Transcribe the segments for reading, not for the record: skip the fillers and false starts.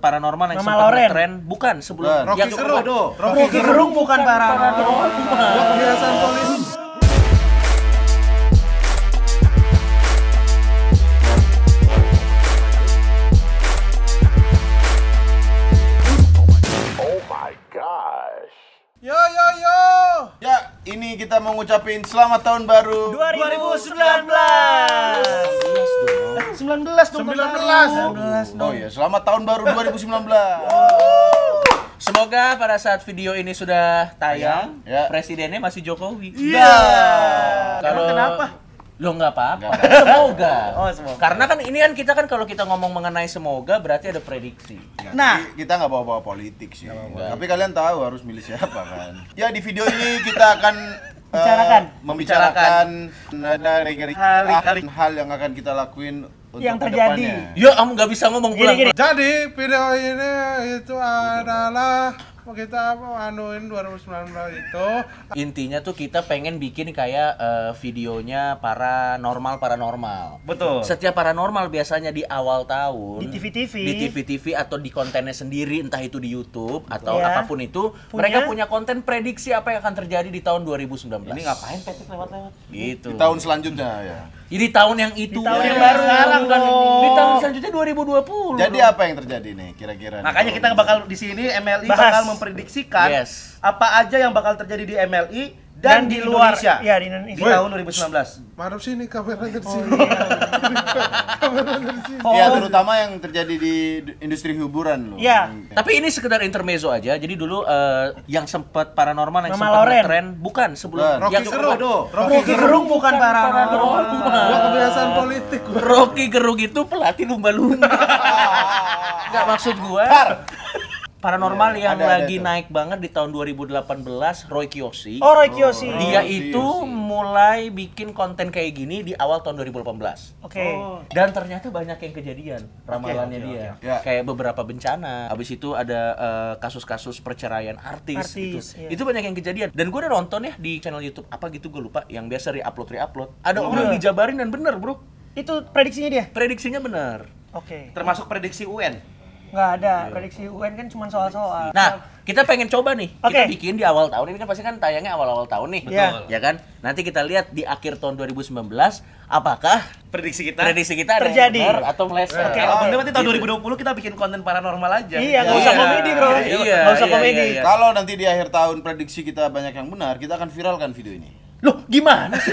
paranormal yang Mama sempat Loren. ngetren bukan sebelum Rocky Gerung. Rocky Gerung bukan paranormal. Gua kebiasaan polisi. Yo. Ya, ini kita mau ngucapin selamat tahun baru 2019. 19. Oh iya, selamat tahun baru 2019. Semoga pada saat video ini sudah tayang, Ya. presidennya masih Jokowi. Iya. Kalau kenapa? Lo nggak apa-apa. Nggak Semoga. Oh, semoga. Karena kan ini kan kita kan kalau kita ngomong mengenai semoga berarti ada prediksi. Ya, Nah. kita nggak bawa-bawa politik sih. Tapi kalian tahu harus milih siapa kan. Ya, di video ini kita akan membicarakan hal yang akan kita lakuin untuk Yang terjadi. kedepannya. Ya, kamu nggak bisa ngomong pulang. Gini. Jadi video ini itu adalah kita anuin 2019 itu. Intinya tuh kita pengen bikin kayak videonya paranormal. Betul. Setiap paranormal biasanya di awal tahun Di TV-TV. di TV-TV atau di kontennya sendiri, entah itu di YouTube atau Ya. apapun itu, mereka punya konten prediksi apa yang akan terjadi di tahun 2019. Ini ngapain Petik lewat-lewat? Gitu. Di tahun selanjutnya ya. Jadi tahun yang itu. Di tahun ya. yang baru. Sekarang kan. dong. Di tahun selanjutnya 2020. Jadi apa yang terjadi nih kira-kira? Makanya nih? kita bakal di sini MLI Bahas. bakal memprediksikan Yes. apa aja yang bakal terjadi di MLI dan di luar. Indonesia. Ya, di Indonesia. Di tahun 2019. Maruf sini kamera dari sini. Ya, terutama yang terjadi di industri hiburan loh. Iya. Tapi ini sekedar intermezzo aja. Jadi dulu yang sempat paranormal yang Mama sempat Loren. ngetren bukan sebelum Bukan. Rocky yang Gerung. Rocky Gerung bukan paranormal. Gua kebiasaan politik. Rocky Gerung itu pelatih lumba-lumba. Enggak maksud gua. Paranormal Iya, yang ada lagi tuh. naik banget di tahun 2018, Roy Kiyoshi. Oh, Roy Kiyoshi. Dia Roy itu Kiyoshi. mulai bikin konten kayak gini di awal tahun 2018. Oke. Dan ternyata banyak yang kejadian ramalannya dia. Ya. Kayak beberapa bencana. Habis itu ada kasus-kasus perceraian artis gitu. Iya. Itu banyak yang kejadian. Dan gue udah nonton ya di channel YouTube apa gitu gue lupa yang biasa re-upload. Ada orang dijabarin dan bener, Bro. Itu prediksinya dia? Prediksinya bener. Oke. Termasuk prediksi UN. Nggak ada. Prediksi UN kan cuma soal-soal. Nah, kita pengen coba nih. Kita Oke. bikin di awal tahun. Ini kan pasti kan tayangnya awal-awal tahun nih. Betul. Ya kan? Nanti kita lihat di akhir tahun 2019 apakah Prediksi kita. prediksi kita ada Terjadi. yang benar atau meleset. Oke. Kalau bener nanti tahun Gitu. 2020 kita bikin konten paranormal aja. Iya, nggak usah Iya. komedi, Bro. Iya, Nggak usah iya, komedi. iya. Kalau nanti di akhir tahun prediksi kita banyak yang benar, kita akan viralkan video ini. Loh, gimana sih?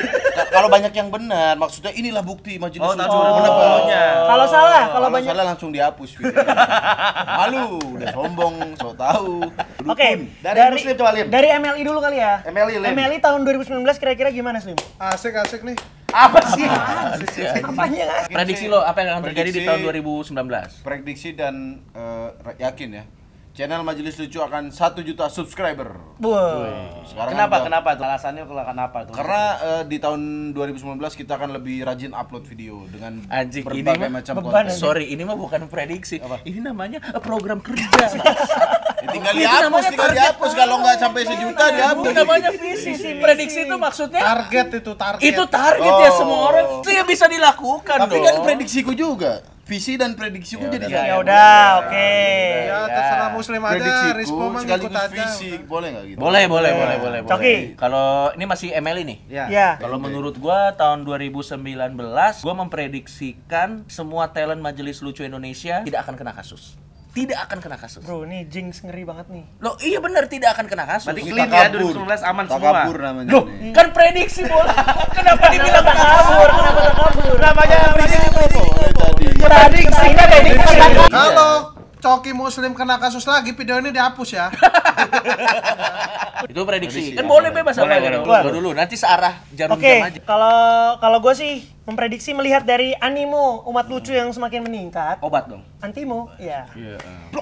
Kalau banyak yang benar, maksudnya inilah bukti majelis Oh, Lucu tahun benar, Pak. 2020-nya. Kalau salah, kalau Kalau banyak. salah langsung dihapus video. Malu, udah sombong, so tahu. Oke. Dari Muslim coba, Lim. Dari MLI dulu kali ya. MLI, Lim. MLI tahun 2019 kira-kira gimana, Slim? Asik nih. Apa sih? Apanya, guys? Prediksi lo apa yang akan terjadi di Prediksi- tahun 2019? Prediksi dan yakin ya. Channel Majelis Lucu akan 1 juta subscriber. Wah. Sekarang Kenapa? kan udah- Kenapa tuh? Alasannya kenapa tuh? Karena di tahun 2019 kita akan lebih rajin upload video dengan Anjing, ini berbagai mah macam beban, konten. Sorry, ini mah bukan prediksi. Ini namanya program kerja. Ya, tinggal Itu dihapus, namanya tinggal target. dihapus kalau nggak sampai sejuta Itu dihapus. namanya visi. Prediksi itu maksudnya Target itu target. itu target ya Oh. semua orang. Itu yang bisa dilakukan Tapi dong. kan prediksiku juga. Visi dan prediksiku jadi Ya satu. udah, oke. Ya terserah Muslim aja, Prediksiku Rispo mah ngikut sekaligus aja. visi. Boleh nggak gitu? Boleh. Coki. Kalau ini masih MLI nih. Ya. Ya. Kalau menurut gua tahun 2019 gua memprediksikan semua talent Majelis Lucu Indonesia tidak akan kena kasus. Tidak akan kena kasus. Bro, ini jinx ngeri banget nih. Loh, iya benar tidak akan kena kasus. Berarti Kita clean ya, kabur. 2019 aman semua. Takabur namanya. Loh, nih. kan prediksi bola. Kenapa dibilang Kenapa kabur? Kenapa kabur? Namanya Boleh tadi. Prediksinya prediksi. Kalau Coki Muslim kena kasus lagi, video ini dihapus ya. Itu prediksi. Prediksi, Kan ya. boleh bebas apa Boleh, gitu. boleh. Gua dulu nanti searah jarum Oke, jam aja. kalau gue sih memprediksi melihat dari animo umat lucu yang semakin meningkat. Obat dong. Antimo, iya.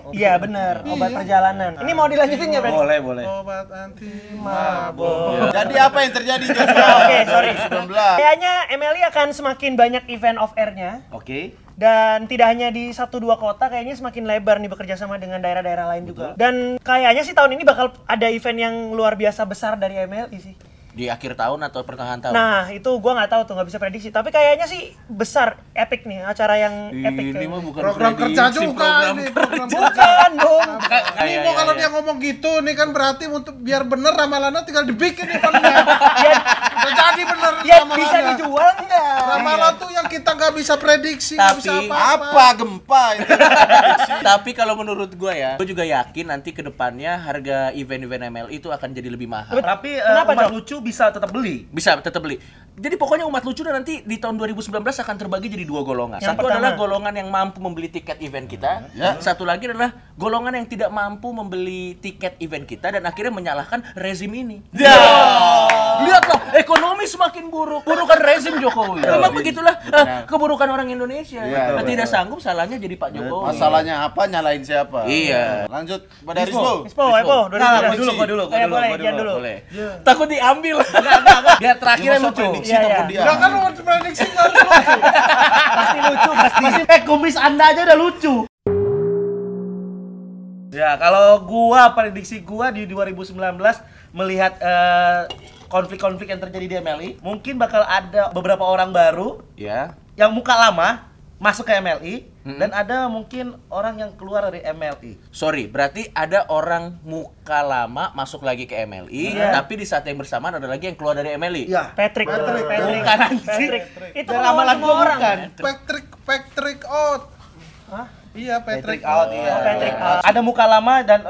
Iya benar, obat perjalanan. Ini mau dilanjutin nggak, Bro? Boleh, boleh. Obat anti Mabok. Jadi apa yang terjadi Joshua? Oke, sorry. 2019. Kayaknya MLI akan semakin banyak event off air-nya. Oke. Dan tidak hanya di 1-2 kota, kayaknya semakin lebar nih bekerja sama dengan daerah-daerah lain juga. Dan kayaknya sih tahun ini bakal ada event yang luar biasa besar dari MLI sih. Di akhir tahun atau pertengahan tahun? Nah, itu gua nggak tahu tuh, nggak bisa prediksi. Tapi kayaknya sih besar, epic nih, acara yang epic. Ini mah bukan Program kerja prediksi, juga program ini, kerja. program kerja. Bukan dong. Ini Iya, mau iya, kalau iya. dia ngomong gitu nih kan berarti untuk biar bener ramalannya tinggal dibikin eventnya. Ya, Udah jadi bener ya bisa ramalannya. dijual nggak? Ramalan tuh yang kita nggak bisa prediksi, nggak bisa Tapi- apa-apa. Apa gempa itu? Tapi kalau menurut gue ya, gue juga yakin nanti ke depannya harga event-event MLI itu akan jadi lebih mahal. Tapi Kenapa, umat Cok? lucu bisa tetap beli. Bisa tetap beli. Jadi pokoknya umat lucu nanti di tahun 2019 akan terbagi jadi 2 golongan. Yang Satu pertama. adalah golongan yang mampu membeli tiket event kita. Ya. Satu lagi adalah golongan yang tidak mampu membeli tiket event kita dan akhirnya menyalahkan rezim ini. Ya. Lihatlah, ekonomi semakin buruk. Burukan rezim Jokowi. Memang begitulah keburukan orang Indonesia. Iya, Tidak sanggup, salahnya jadi Pak Jokowi. Masalahnya apa? Nyalain siapa? Iya. Lanjut pada Rizbo. Ispo, Epo, Nah, dulu. gua dulu. Ya, boleh, Gian dulu. Boleh. Takut diambil. Biar terakhirnya Masa lucu. prediksi Iya, takut iya. dia. Udah kan mau prediksi nggak harus lucu. Pasti lucu, pasti. Kumis Anda aja udah lucu. Ya, kalau gua prediksi gua di 2019 melihat konflik-konflik yang terjadi di MLI, mungkin bakal ada beberapa orang baru Ya. yang muka lama masuk ke MLI dan ada mungkin orang yang keluar dari MLI. Sorry, berarti ada orang muka lama masuk lagi ke MLI, Iya. tapi di saat yang bersamaan ada lagi yang keluar dari MLI. Iya. Patrick. Bukan, anjing. Itu Dan kan ramalan semua gua orang. bukan. Patrick out. Hah? Iya, Patrick out, iya. Oh, Patrick out. Ada muka lama dan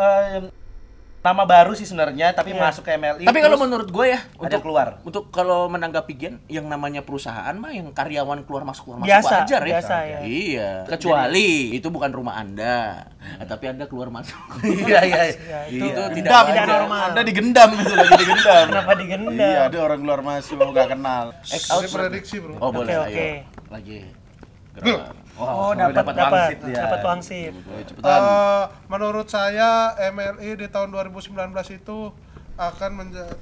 nama baru sih sebenarnya, tapi Iya. masuk ke MLI. Tapi kalau terus menurut gue ya, ada keluar. Untuk kalau menanggapi Gen, yang namanya perusahaan mah yang karyawan keluar masuk Biasa, wajar ya. biasa, ya. Iya. Kecuali itu bukan rumah Anda, tapi Anda keluar masuk. Iya, iya. Ya, itu tidak Gendam, tidak wajar. normal. Anda digendam itu lagi digendam. Kenapa digendam? Iya, ada orang keluar masuk nggak kenal. Ini prediksi, Bro. Oh, boleh. Oke, Ayo. oke. Lagi. Gerak. Oh, dapat dapat wangsit dia. dapat wangsit. Cepetan. Menurut saya MLI di tahun 2019 itu akan menjadi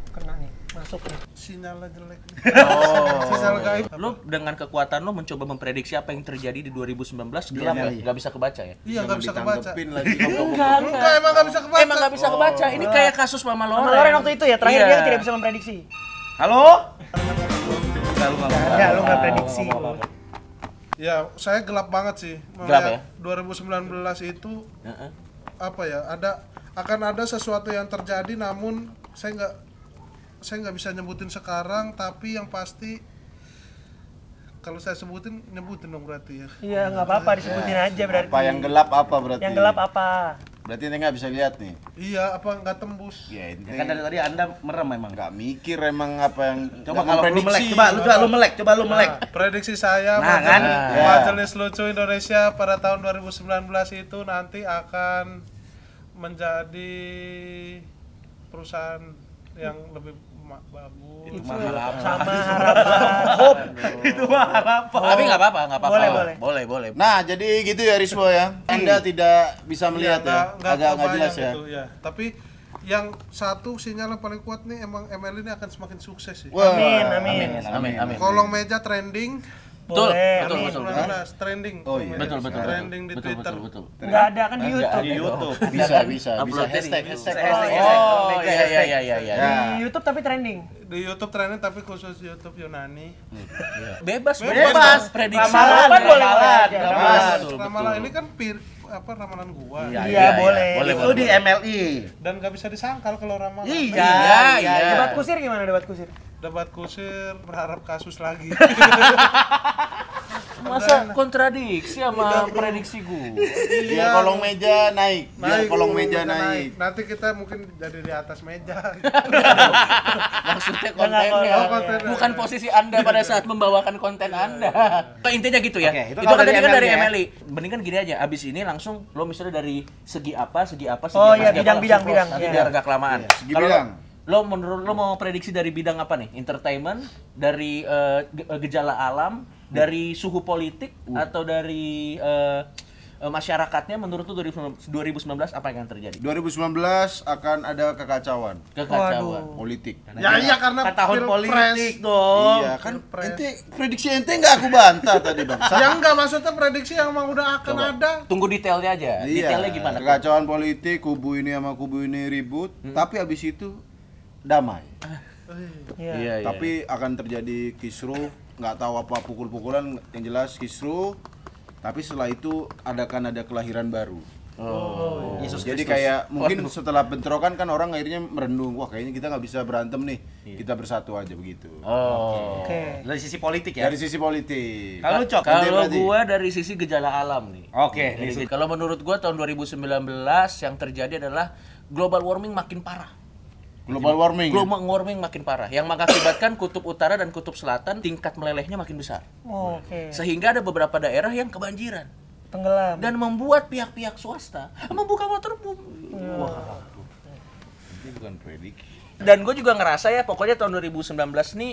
Kena nih, masuk nih. sinyalnya jelek. Oh. Sinyal gaib. Lu dengan kekuatan lu mencoba memprediksi apa yang terjadi di 2019 gelap ya? Nggak bisa kebaca ya? Iya, nggak bisa kebaca. Ditangkepin lagi. Enggak, emang nggak bisa kebaca. Emang nggak bisa kebaca. Ini kayak kasus Mama Sama Loren. Loren waktu itu ya, terakhir Iya. dia tidak bisa memprediksi. Halo? Ada, lu nggak prediksi. Ya, saya gelap banget sih. Gelap ya? 2019 itu Heeh. apa ya? Akan ada sesuatu yang terjadi, namun saya nggak bisa nyebutin sekarang, tapi yang pasti kalau saya nyebutin dong berarti ya. Iya, nggak apa-apa disebutin aja berarti. Apa yang gelap apa berarti? Yang gelap apa? Berarti ente nggak bisa lihat nih. Iya, apa nggak tembus? Ya, Ya kan dari tadi Anda merem memang. nggak mikir emang apa yang Coba nggak kalau lu melek, memprediksi. coba lu melek. Nah, prediksi saya Nah, kan? Majelis Lucu Indonesia pada tahun 2019 itu nanti akan menjadi perusahaan yang lebih bagus. Itu mah sama harapan. Hope. Itu mah harapan. Tapi nggak apa-apa, nggak apa-apa. Boleh. Boleh. Nah, jadi gitu ya Rismo ya. Anda tidak bisa melihat ya. Nggak Agak nggak kebayang jelas ya. itu, ya. Tapi yang satu sinyal yang paling kuat nih emang ML ini akan semakin sukses sih. Wah. Amin. Kolong meja trending. Betul, Boleh, betul, amin. betul. 19 trending. Oh, iya. Betul. Trending di Betul, Twitter. betul. Nggak ada kan di YouTube. Di YouTube. Bisa. Upload Hashtag. Oh, iya. Ya. Di YouTube tapi trending. Di YouTube trending tapi khusus YouTube Yunani. Bebas. Prediksi. Ramalan boleh aja. Betul. Ramalan ini kan ramalan gua. Iya, boleh. Itu di MLI. Dan nggak bisa disangkal kalau ramalan. Iya. Debat kusir gimana debat kusir? Debat kusir berharap kasus lagi. Masa kontradiksi sama prediksi gue? Biar kolong meja naik. Biar kolong meja naik. Nanti kita mungkin jadi di atas meja. Maksudnya kontennya, Oh, kontennya. bukan posisi Anda pada saat membawakan konten Anda. Intinya gitu ya. Oke, itu itu kalau kan dari tadi kan dari MLI ya. MLI. Mendingan gini aja, abis ini langsung lo misalnya dari segi apa, Oh, iya, segi apa, bidang, langsung close. Nanti iya. biar agak kelamaan. Segi Kalau bidang. lo menurut lo mau prediksi dari bidang apa nih? Entertainment, dari gejala alam, dari suhu politik, atau dari masyarakatnya? Menurut lo 2019 apa yang akan terjadi? 2019 akan ada kekacauan Kekacauan. politik. Ya iya karena Kan tahun Pilpres. politik dong. Iya kan Pilpres. ente prediksi ente nggak aku bantah tadi bang. Ya enggak, maksudnya prediksi yang emang udah akan ada. Tunggu detailnya aja. Iya, Detailnya gimana? kekacauan politik, kubu ini sama kubu ini ribut, tapi abis itu damai. Iya. Iya, iya. Tapi akan terjadi kisruh, nggak tahu apa pukul-pukulan, yang jelas kisruh. Tapi setelah itu ada kelahiran baru. Yesus Jadi Kristus. kayak mungkin setelah bentrokan kan orang akhirnya merenung, wah kayaknya kita nggak bisa berantem nih, kita bersatu aja begitu. Oh. Oke. Dari sisi politik ya. Dari sisi politik. Kalau lu, Cok? Kalau berarti? gua dari sisi gejala alam nih. Oke, Jadi, kalau menurut gua tahun 2019 yang terjadi adalah global warming makin parah. Global warming. Global warming makin parah yang mengakibatkan kutub utara dan kutub selatan tingkat melelehnya makin besar. Oke. Sehingga ada beberapa daerah yang kebanjiran Tenggelam. dan membuat pihak-pihak swasta membuka waterboom. Wah. Ini bukan prediksi. Dan gue juga ngerasa ya, pokoknya tahun 2019 nih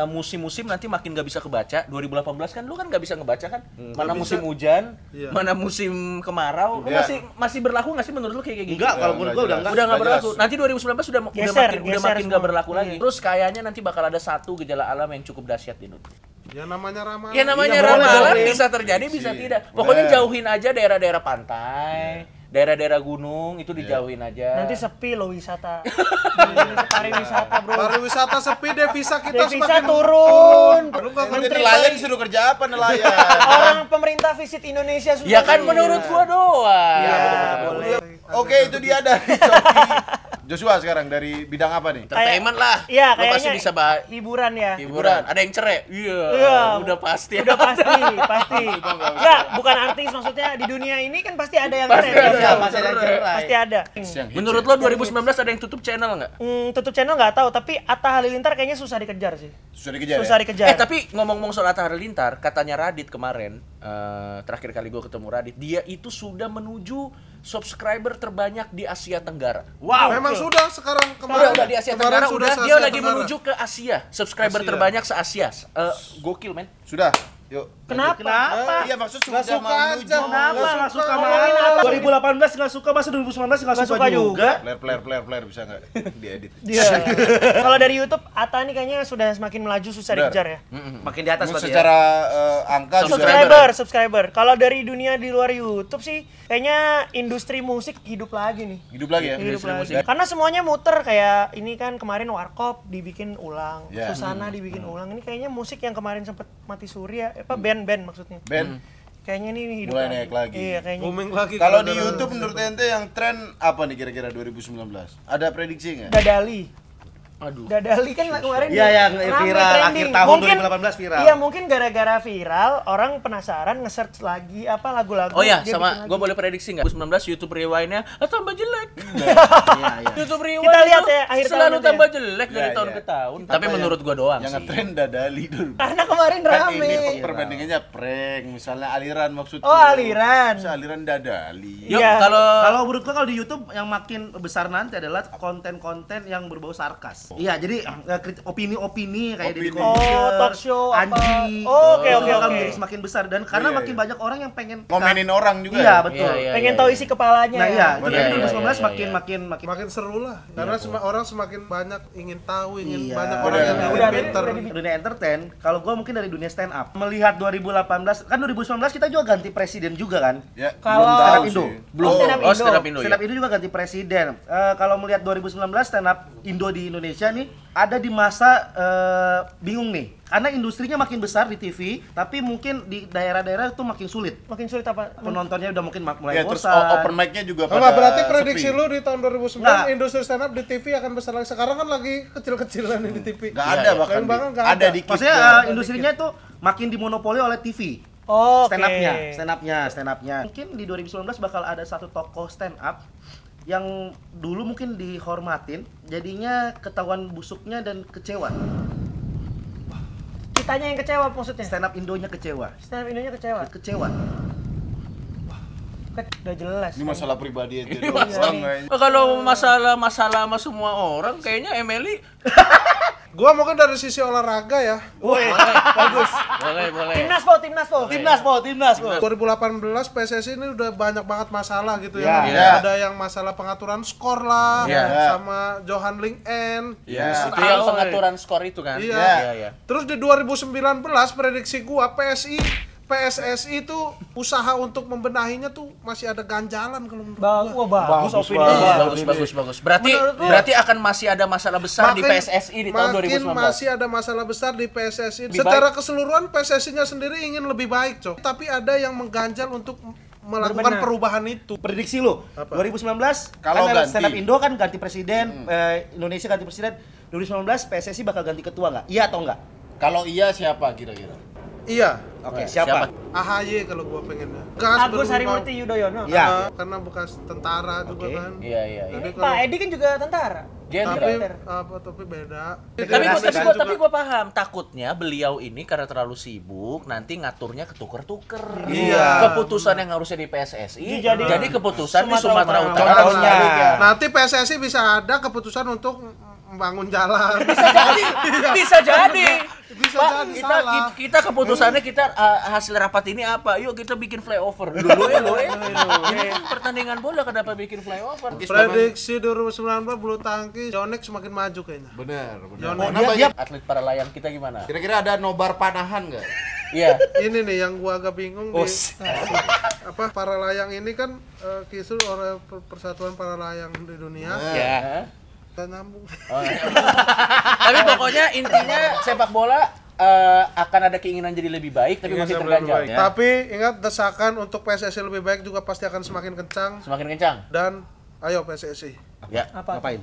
musim-musim nanti makin gak bisa kebaca. 2018 kan lu kan gak bisa ngebaca kan? Mana musim hujan, Iya. mana musim kemarau. Lu Iya. masih berlaku nggak sih menurut lu kayak gitu? Enggak, kalau menurut gua udah enggak. Udah nggak Nggak berlaku. jelas. Nanti 2019 udah Geser makin nggak semua. berlaku lagi. Iya. Terus kayaknya nanti bakal ada satu gejala alam yang cukup dahsyat di Indonesia. Ya namanya ramalan. Ya namanya Iya, ramalan boleh. bisa terjadi, bisa Sih. tidak. Pokoknya Boleh. jauhin aja daerah-daerah pantai, daerah-daerah gunung itu dijauhin aja. Nanti sepi loh wisata. Di pariwisata, Bro. Pariwisata sepi, devisa kita Devisa semakin turun. Lu nggak kerja Menteri nelayan pari- disuruh kerja apa nelayan? Orang pemerintah visit Indonesia sudah. Ya kan menurut gua doang. Iya, boleh. Oke, itu dia dari Coki. Joshua sekarang dari bidang apa nih? Entertainment lah. Iya, Lu pasti kayaknya bisa hiburan ya. hiburan. Ada yang cerai? Iya. Iya. Udah pasti. Udah pasti. Enggak, bukan artis maksudnya di dunia ini kan pasti ada yang Pasti keren. ada, Iya, pasti ada yang cerai. Pasti ada. Yang hits Menurut ya? lo 2019 ada yang tutup channel nggak? Tutup channel nggak tahu, tapi Atta Halilintar kayaknya susah dikejar sih. Susah dikejar Susah ya? dikejar. Tapi ngomong-ngomong soal Atta Halilintar, katanya Radit kemarin, terakhir kali gue ketemu Radit, dia itu sudah menuju subscriber terbanyak di Asia Tenggara. Wow. Memang sudah sekarang kemarin. Udah di Asia kemarin Tenggara, sudah udah se dia Asia lagi Tenggara. menuju ke Asia, subscriber Asia. terbanyak se-Asia. Gokil, men. Sudah. Yuk. Kenapa? Iya, maksud Nggak sudah suka mau aja. menuju. Kenapa nggak suka Ngomongin malah? Atta. 2018 nggak suka, masa 2019 nggak suka juga? Player bisa nggak diedit? Dia. Kalau dari YouTube Atta nih kayaknya sudah semakin melaju susah Benar. dikejar ya. Makin di atas berarti ya. Secara angka juga. Subscriber. Kalau dari dunia di luar YouTube sih kayaknya industri musik hidup lagi nih. Hidup lagi ya. Hidup industri lagi. musik. Karena semuanya muter kayak ini kan kemarin Warkop dibikin ulang, Ya. Susana dibikin ulang. Ini kayaknya musik yang kemarin sempet mati suri ya, band-band maksudnya. Ben, Kayaknya ini hidup mulai naik lagi. Iya, kayaknya. Booming lagi. kalau di gara-gara- YouTube menurut ente yang tren apa nih kira-kira 2019? Ada prediksi nggak? Dadali. Aduh. Dadali kan kemarin Iya, yang rame, viral, trending. akhir tahun 2018 viral. Iya, mungkin gara-gara viral orang penasaran nge-search lagi apa lagu-lagu. Oh ya, dia sama bikin gue lagi. boleh prediksi nggak? 2019 YouTube Rewind-nya tambah jelek. Iya, iya. YouTube Rewind Kita lihat itu ya, akhir selalu tahun nanti tambah ya. jelek dari Iya, tahun iya. ke tahun. Apa Tapi yang- menurut gua doang Yang sih. ngetren Dadali dulu. Karena kemarin Kan rame. ini perbandingannya prank, misalnya aliran maksudku. Oh, aliran. Bisa aliran Dadali. Yuk, Iya. Kalau menurut gua kalau di YouTube yang makin besar nanti adalah konten-konten yang berbau sarkas. Iya, jadi opini-opini kayak Deddy Opini. Corbuzier, Talk show apa. Anji. Oh, oke, itu oke, bakal oke. menjadi semakin besar dan karena Iya, makin iya. banyak orang yang pengen Ngomenin orang juga. Iya, ya? betul. Iya, Pengen iya, tahu iya. isi kepalanya Nah, ya. iya, itu Benar, dari iya, 2019 iya, makin iya. makin Makin seru lah. Karena orang semakin banyak ingin tahu, ingin Iya. banyak Udah, orang yang udah, lebih udah, pinter. dunia entertain. Kalau gua mungkin dari dunia stand up. Melihat 2018 kan 2019 kita juga ganti presiden juga kan. Ya, Kalau- belum tahu Stand up sih. Indo. Belum. Oh, stand up Oh, Indo. stand up Indo. Stand up Indo juga ganti presiden. Kalau melihat 2019 stand up Indo di Indonesia nih ada di masa bingung nih. Karena industrinya makin besar di TV, tapi mungkin di daerah-daerah itu makin sulit. Makin sulit apa? Penontonnya udah mungkin mulai Ya, terus bosan. open mic-nya juga Oh, nggak, berarti sepi. prediksi lu di tahun 2009 Nggak. industri stand up di TV akan besar lagi. Sekarang kan lagi kecil-kecilan nih di TV. Nggak Iya, ada iya. bahkan. Bahkan nggak Ada ada. dikit. Maksudnya ya. industrinya itu makin dimonopoli oleh TV. Oh, Stand up-nya. Mungkin di 2019 bakal ada satu tokoh stand up yang dulu mungkin dihormatin, jadinya ketahuan busuknya dan kecewa. Kitanya yang kecewa maksudnya. Stand up Indonya kecewa. Stand up Indonya kecewa. Kecewa. Kan udah jelas. Ini masalah pribadi itu. Ini doang, masalah. kayaknya. Kalau masalah sama semua orang, kayaknya Emily Gua mungkin dari sisi olahraga ya. Woi, bagus. Boleh. Timnas po. 2018 PSSI ini udah banyak banget masalah gitu Ya. ya. Ya. Ada yang masalah pengaturan skor lah, Ya. sama Johan Link N. Ya. Itu yang pengaturan skor itu kan? Iya. Iya, iya. Terus di 2019 prediksi gua PSI PSSI itu usaha untuk membenahinya tuh masih ada ganjalan kalau menurut gua. Bagus opini. Bagus. Berarti akan masih ada masalah besar di PSSI di tahun 2019. Masih ada masalah besar di PSSI. Lebih Secara keseluruhan PSSI-nya sendiri ingin lebih baik, Cok. Tapi ada yang mengganjal untuk melakukan perubahan itu. Prediksi lu, 2019 Kalau kan ganti. stand up Indo kan ganti presiden, Indonesia ganti presiden. 2019 PSSI bakal ganti ketua nggak? Iya atau nggak? Kalau iya siapa kira-kira? Iya, Oke, siapa? AHY kalau gua pengennya. Gas Agus berubah. Harimurti Yudhoyono. Iya. Karena bekas tentara juga Oke. kan. Iya. Jadi Pak Edi kan juga tentara. Jenderal. Tapi beda. Tapi gua paham, takutnya beliau ini karena terlalu sibuk nanti ngaturnya ketuker-tuker. Iya. Keputusan yang harusnya di PSSI Jadi- jadi keputusan di Sumatera Sumatera Utara. Utara. Contohnya. Nanti PSSI bisa ada keputusan untuk membangun jalan. Bisa jadi. Bisa Pak, jadi kita, salah. kita keputusannya kita hasil rapat ini apa? Yuk kita bikin flyover dulu ya lo. Ini kan pertandingan bola kenapa bikin flyover? Prediksi 2019 bulu tangkis Yonex semakin maju kayaknya. Bener. Yonex. Atlet para layang kita gimana? Kira-kira ada nobar panahan nggak? Iya. Ini nih yang gua agak bingung apa para layang ini kan kisru oleh Persatuan Para Layang di dunia. Ya. Dan nyambung. Tapi pokoknya intinya sepak bola akan ada keinginan jadi lebih baik tapi masih terganjal ya. Tapi ingat desakan untuk PSSI lebih baik juga pasti akan semakin kencang Semakin kencang. dan ayo PSSI Ya. Ngapain?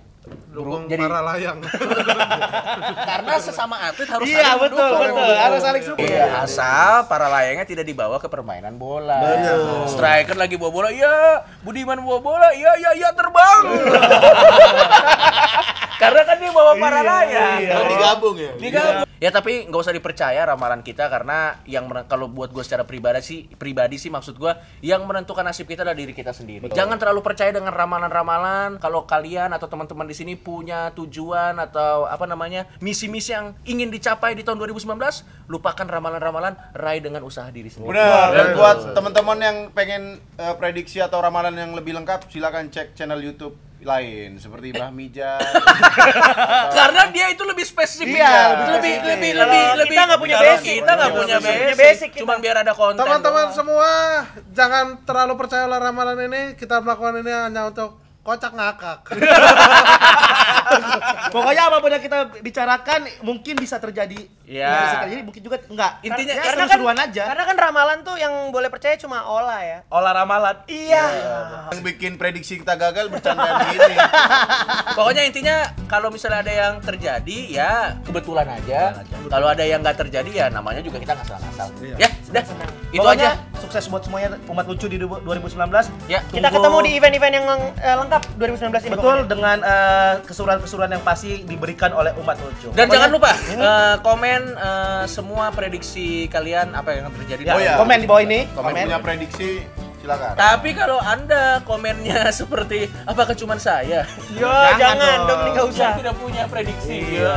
dukung Jadi- para layang. Karena sesama atlet harus Iya, saling betul, mendukung. betul. Harus saling support. Iya, asal para layangnya tidak dibawa ke permainan bola. Striker lagi bawa bola, iya. Budiman bawa bola, iya terbang. Karena kan dia bawa para layang. Digabung ya? Digabung. Ya tapi nggak usah dipercaya ramalan kita karena kalau buat gue secara pribadi sih maksud gue yang menentukan nasib kita adalah diri kita sendiri. Jangan terlalu percaya dengan ramalan-ramalan. Kalau kalian atau teman-teman di sini punya tujuan atau apa namanya misi-misi yang ingin dicapai di tahun 2019, lupakan ramalan-ramalan, raih dengan usaha diri sendiri. Benar. Dan buat teman-teman yang pengen prediksi atau ramalan yang lebih lengkap, silakan cek channel YouTube lain seperti Bah Mija. Karena dia itu lebih spesifik. Iya, lebih Kita nggak punya kalau basic. Kita nggak punya basic. kita. Cuman biar ada konten. Teman-teman doang. semua jangan terlalu percaya oleh ramalan ini. Kita melakukan ini hanya untuk kocak ngakak. Pokoknya apapun yang kita bicarakan mungkin bisa terjadi. Iya. Bisa terjadi, mungkin juga enggak. Intinya ya, karena seru-seruan aja. Karena kan ramalan tuh yang boleh percaya cuma Ola ya. Olah ramalan. Iya. Yang bikin prediksi kita gagal bercandaan gini. Pokoknya intinya kalau misalnya ada yang terjadi ya kebetulan aja. Kalau ada yang nggak terjadi ya namanya juga kita ngasal-ngasal. Ya, sudah. Itu Pokoknya, aja. sukses buat semuanya umat lucu di 2019. Ya. Kita ketemu di event-event yang lengkap 2019 ini. Betul, pokoknya. dengan keseruan-keseruan yang pasti diberikan oleh umat lucu. Dan jangan lupa komen semua prediksi kalian apa yang akan terjadi. Ya, Oh ya. komen di bawah ini. Kalau punya prediksi silakan. Tapi kalau Anda komennya seperti apakah cuma saya? Yo, jangan dong, ini nggak usah. Yang tidak punya prediksi. Ya.